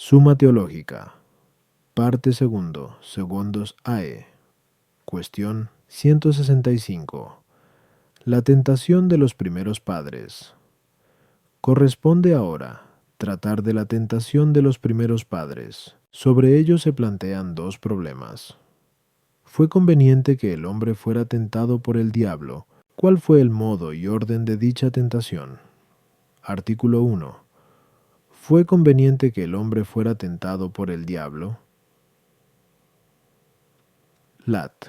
Suma teológica. Parte segundo. Segundos AE. Cuestión 165. La tentación de los primeros padres. Corresponde ahora tratar de la tentación de los primeros padres. Sobre ello se plantean dos problemas. ¿Fue conveniente que el hombre fuera tentado por el diablo? ¿Cuál fue el modo y orden de dicha tentación? Artículo 1. ¿Fue conveniente que el hombre fuera tentado por el diablo? Lat.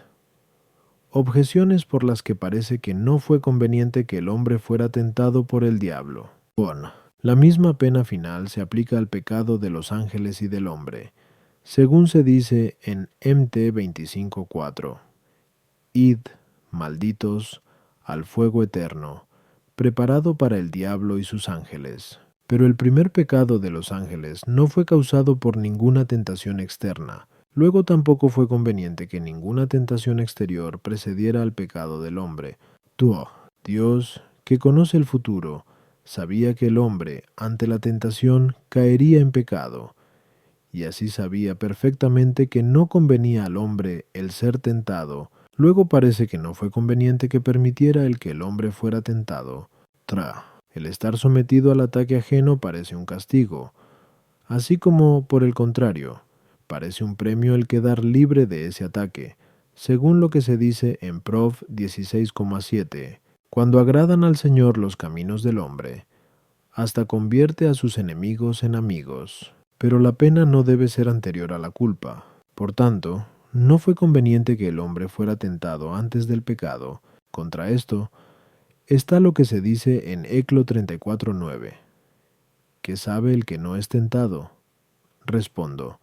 Objeciones por las que parece que no fue conveniente que el hombre fuera tentado por el diablo. 1. La misma pena final se aplica al pecado de los ángeles y del hombre, según se dice en Mt 25:4. Id, malditos, al fuego eterno, preparado para el diablo y sus ángeles. Pero el primer pecado de los ángeles no fue causado por ninguna tentación externa. Luego tampoco fue conveniente que ninguna tentación exterior precediera al pecado del hombre. Tuo, Dios, que conoce el futuro, sabía que el hombre, ante la tentación, caería en pecado, y así sabía perfectamente que no convenía al hombre el ser tentado. Luego parece que no fue conveniente que permitiera el que el hombre fuera tentado. El estar sometido al ataque ajeno parece un castigo, así como, por el contrario, parece un premio el quedar libre de ese ataque, según lo que se dice en Prov 16,7. Cuando agradan al Señor los caminos del hombre, hasta convierte a sus enemigos en amigos. Pero la pena no debe ser anterior a la culpa. Por tanto, no fue conveniente que el hombre fuera tentado antes del pecado. Contra esto, está lo que se dice en Eclo 34:9. ¿Qué sabe el que no es tentado? Respondo,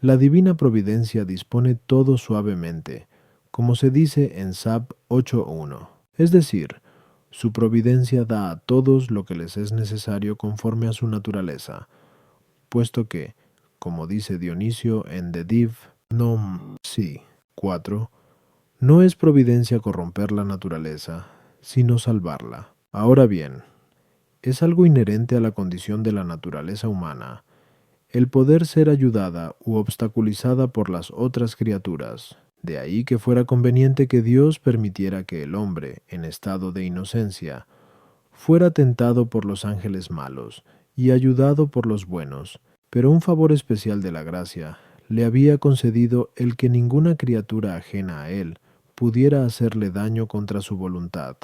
la divina providencia dispone todo suavemente, como se dice en Sab 8:1. Es decir, su providencia da a todos lo que les es necesario conforme a su naturaleza, puesto que, como dice Dionisio en The Div Nom. Si. 4, no es providencia corromper la naturaleza, sino salvarla. Ahora bien, es algo inherente a la condición de la naturaleza humana, el poder ser ayudada u obstaculizada por las otras criaturas. De ahí que fuera conveniente que Dios permitiera que el hombre, en estado de inocencia, fuera tentado por los ángeles malos y ayudado por los buenos, pero un favor especial de la gracia le había concedido el que ninguna criatura ajena a él pudiera hacerle daño contra su voluntad,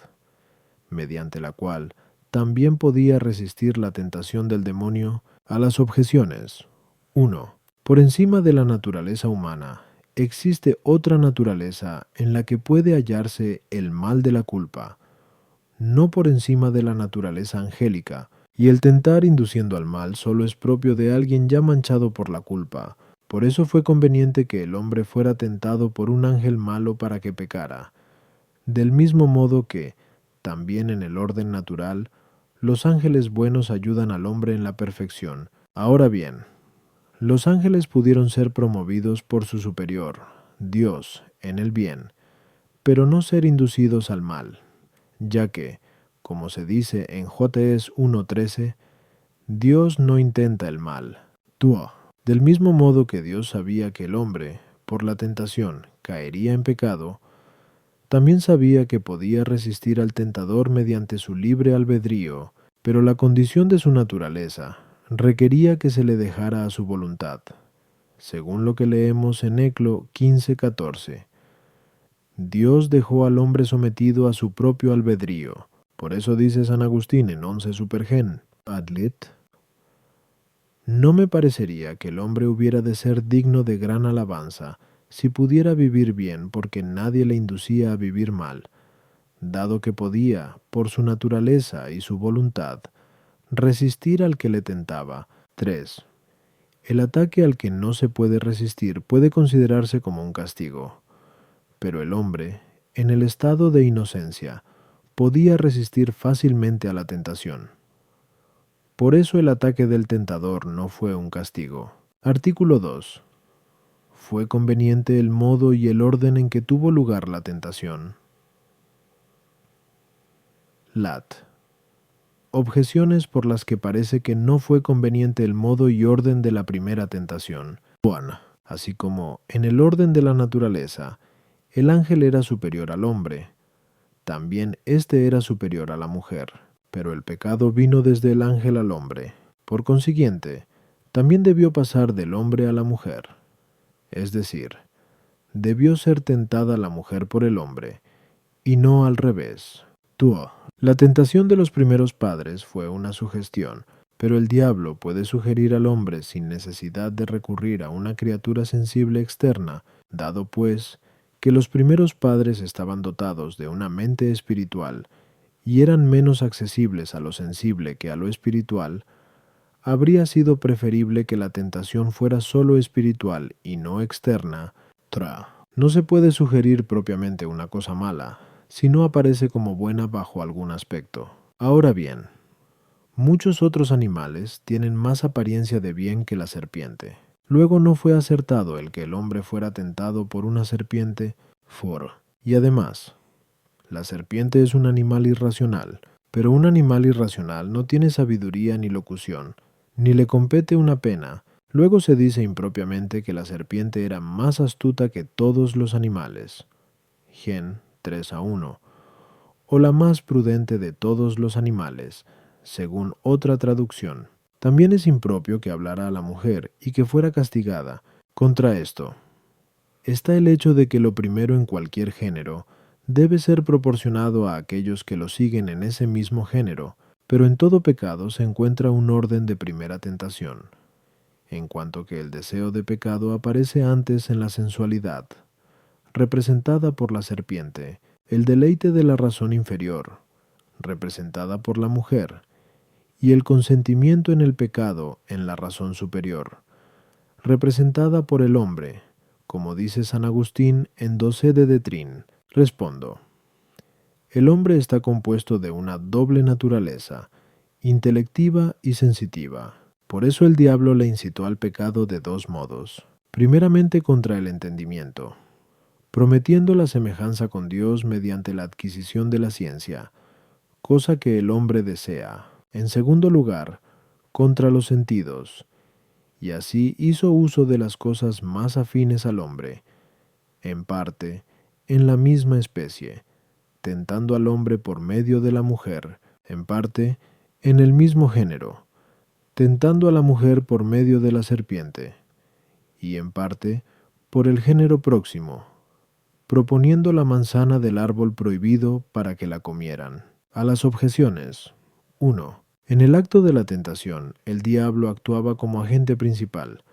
mediante la cual también podía resistir la tentación del demonio a las objeciones. 1. Por encima de la naturaleza humana, existe otra naturaleza en la que puede hallarse el mal de la culpa, no por encima de la naturaleza angélica, y el tentar induciendo al mal solo es propio de alguien ya manchado por la culpa. Por eso fue conveniente que el hombre fuera tentado por un ángel malo para que pecara. Del mismo modo que, también en el orden natural, los ángeles buenos ayudan al hombre en la perfección. Ahora bien, los ángeles pudieron ser promovidos por su superior, Dios, en el bien, pero no ser inducidos al mal, ya que, como se dice en J.E.S. 1:13, Dios no intenta el mal. Tuo. Del mismo modo que Dios sabía que el hombre, por la tentación, caería en pecado, también sabía que podía resistir al tentador mediante su libre albedrío, pero la condición de su naturaleza requería que se le dejara a su voluntad, según lo que leemos en Eclo 15:14. Dios dejó al hombre sometido a su propio albedrío. Por eso dice San Agustín en 11 Supergen, Adlit, no me parecería que el hombre hubiera de ser digno de gran alabanza si pudiera vivir bien porque nadie le inducía a vivir mal, dado que podía, por su naturaleza y su voluntad, resistir al que le tentaba. 3. El ataque al que no se puede resistir puede considerarse como un castigo, pero el hombre, en el estado de inocencia, podía resistir fácilmente a la tentación. Por eso el ataque del tentador no fue un castigo. Artículo 2. ¿Fue conveniente el modo y el orden en que tuvo lugar la tentación? Lat. Objeciones por las que parece que no fue conveniente el modo y orden de la primera tentación. 1. Así como, en el orden de la naturaleza, el ángel era superior al hombre, también éste era superior a la mujer, pero el pecado vino desde el ángel al hombre. Por consiguiente, también debió pasar del hombre a la mujer. Es decir, debió ser tentada la mujer por el hombre, y no al revés. 2. La tentación de los primeros padres fue una sugestión, pero el diablo puede sugerir al hombre sin necesidad de recurrir a una criatura sensible externa, dado pues que los primeros padres estaban dotados de una mente espiritual y eran menos accesibles a lo sensible que a lo espiritual. Habría sido preferible que la tentación fuera solo espiritual y no externa. No se puede sugerir propiamente una cosa mala, si no aparece como buena bajo algún aspecto. Ahora bien, muchos otros animales tienen más apariencia de bien que la serpiente. Luego no fue acertado el que el hombre fuera tentado por una serpiente. Y además, la serpiente es un animal irracional, pero un animal irracional no tiene sabiduría ni locución, ni le compete una pena. Luego se dice impropiamente que la serpiente era más astuta que todos los animales. Gen 3:1. O la más prudente de todos los animales, según otra traducción. También es impropio que hablara a la mujer y que fuera castigada. Contra esto está el hecho de que lo primero en cualquier género debe ser proporcionado a aquellos que lo siguen en ese mismo género, pero en todo pecado se encuentra un orden de primera tentación, en cuanto que el deseo de pecado aparece antes en la sensualidad, representada por la serpiente, el deleite de la razón inferior, representada por la mujer, y el consentimiento en el pecado en la razón superior, representada por el hombre, como dice San Agustín en Doce de Trin. Respondo. El hombre está compuesto de una doble naturaleza, intelectiva y sensitiva. Por eso el diablo le incitó al pecado de dos modos. Primeramente contra el entendimiento, prometiendo la semejanza con Dios mediante la adquisición de la ciencia, cosa que el hombre desea. En segundo lugar, contra los sentidos, y así hizo uso de las cosas más afines al hombre, en parte, en la misma especie, tentando al hombre por medio de la mujer, en parte, en el mismo género, tentando a la mujer por medio de la serpiente, y en parte, por el género próximo, proponiendo la manzana del árbol prohibido para que la comieran. A las objeciones. 1. En el acto de la tentación, el diablo actuaba como agente principal,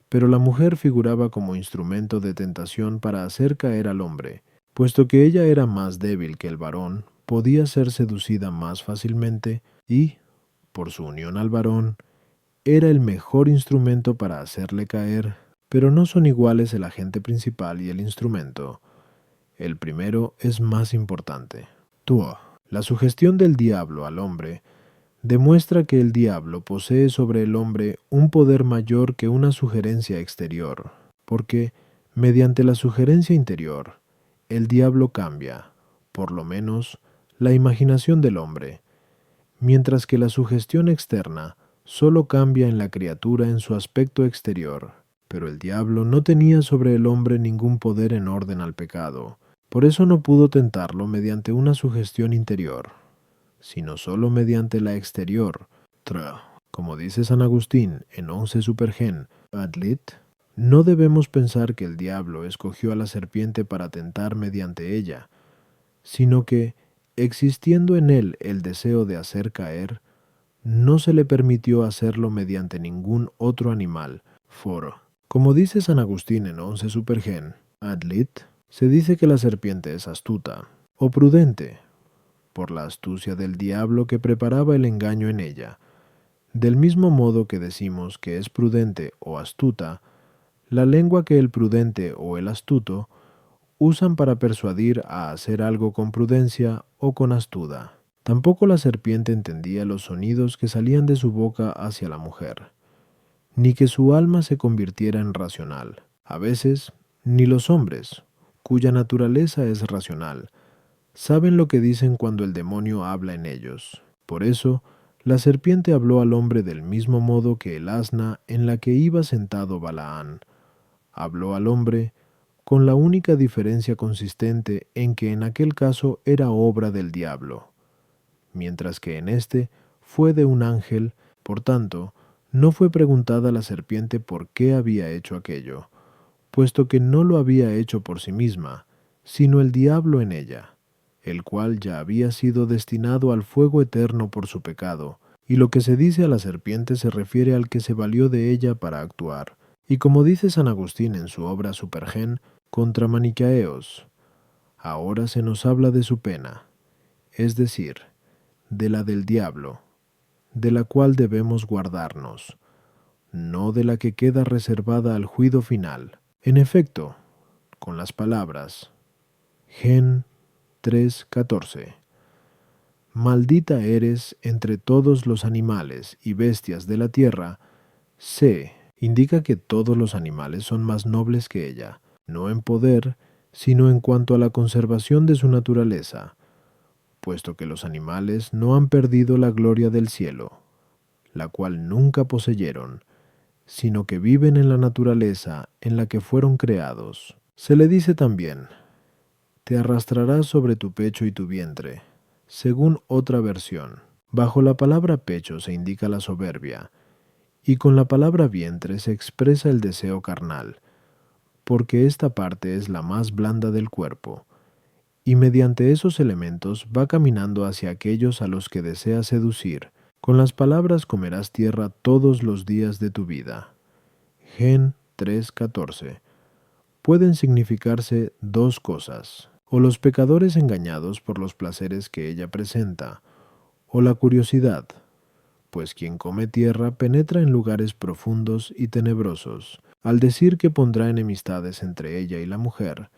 pero la mujer figuraba como instrumento de tentación para hacer caer al hombre. Puesto que ella era más débil que el varón, podía ser seducida más fácilmente y, por su unión al varón, era el mejor instrumento para hacerle caer, pero no son iguales el agente principal y el instrumento. El primero es más importante. La sugestión del diablo al hombre demuestra que el diablo posee sobre el hombre un poder mayor que una sugerencia exterior, porque, mediante la sugerencia interior, el diablo cambia, por lo menos, la imaginación del hombre, mientras que la sugestión externa solo cambia en la criatura en su aspecto exterior. Pero el diablo no tenía sobre el hombre ningún poder en orden al pecado, por eso no pudo tentarlo mediante una sugestión interior, sino solo mediante la exterior. Como dice San Agustín en 11 Supergen Adlit, no debemos pensar que el diablo escogió a la serpiente para tentar mediante ella, sino que, existiendo en él el deseo de hacer caer, no se le permitió hacerlo mediante ningún otro animal. Como dice San Agustín en 11 Supergen Adlit, se dice que la serpiente es astuta o prudente, por la astucia del diablo que preparaba el engaño en ella. Del mismo modo que decimos que es prudente o astuta, la lengua que el prudente o el astuto usan para persuadir a hacer algo con prudencia o con astucia. Tampoco la serpiente entendía los sonidos que salían de su boca hacia la mujer, ni que su alma se convirtiera en racional. A veces, ni los hombres, cuya naturaleza es racional, saben lo que dicen cuando el demonio habla en ellos. Por eso, la serpiente habló al hombre del mismo modo que el asna en la que iba sentado Balaán. Habló al hombre con la única diferencia consistente en que en aquel caso era obra del diablo, mientras que en este fue de un ángel. Por tanto, no fue preguntada la serpiente por qué había hecho aquello, puesto que no lo había hecho por sí misma, sino el diablo en ella, el cual ya había sido destinado al fuego eterno por su pecado, y lo que se dice a la serpiente se refiere al que se valió de ella para actuar. Y como dice San Agustín en su obra Supergen contra Maniqueos, ahora se nos habla de su pena, es decir, de la del diablo, de la cual debemos guardarnos, no de la que queda reservada al juicio final. En efecto, con las palabras Gen 3:14, maldita eres entre todos los animales y bestias de la tierra, se indica que todos los animales son más nobles que ella, no en poder, sino en cuanto a la conservación de su naturaleza, puesto que los animales no han perdido la gloria del cielo, la cual nunca poseyeron, sino que viven en la naturaleza en la que fueron creados. Se le dice también, te arrastrarás sobre tu pecho y tu vientre, según otra versión. Bajo la palabra pecho se indica la soberbia, y con la palabra vientre se expresa el deseo carnal, porque esta parte es la más blanda del cuerpo, y mediante esos elementos va caminando hacia aquellos a los que desea seducir. Con las palabras comerás tierra todos los días de tu vida. Gen 3:14. Pueden significarse dos cosas, o los pecadores engañados por los placeres que ella presenta, o la curiosidad, pues quien come tierra penetra en lugares profundos y tenebrosos. Al decir que pondrá enemistades entre ella y la mujer,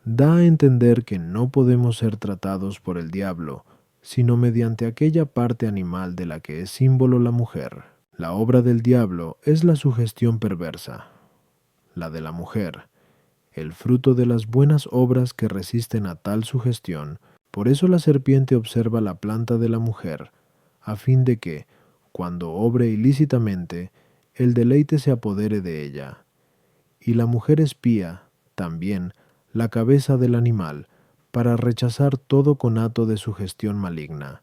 da a entender que no podemos ser tratados por el diablo, sino mediante aquella parte animal de la que es símbolo la mujer. La obra del diablo es la sugestión perversa, la de la mujer, el fruto de las buenas obras que resisten a tal sugestión. Por eso la serpiente observa la planta de la mujer, a fin de que, cuando obre ilícitamente, el deleite se apodere de ella. Y la mujer espía, también, la cabeza del animal, para rechazar todo conato de sugestión maligna,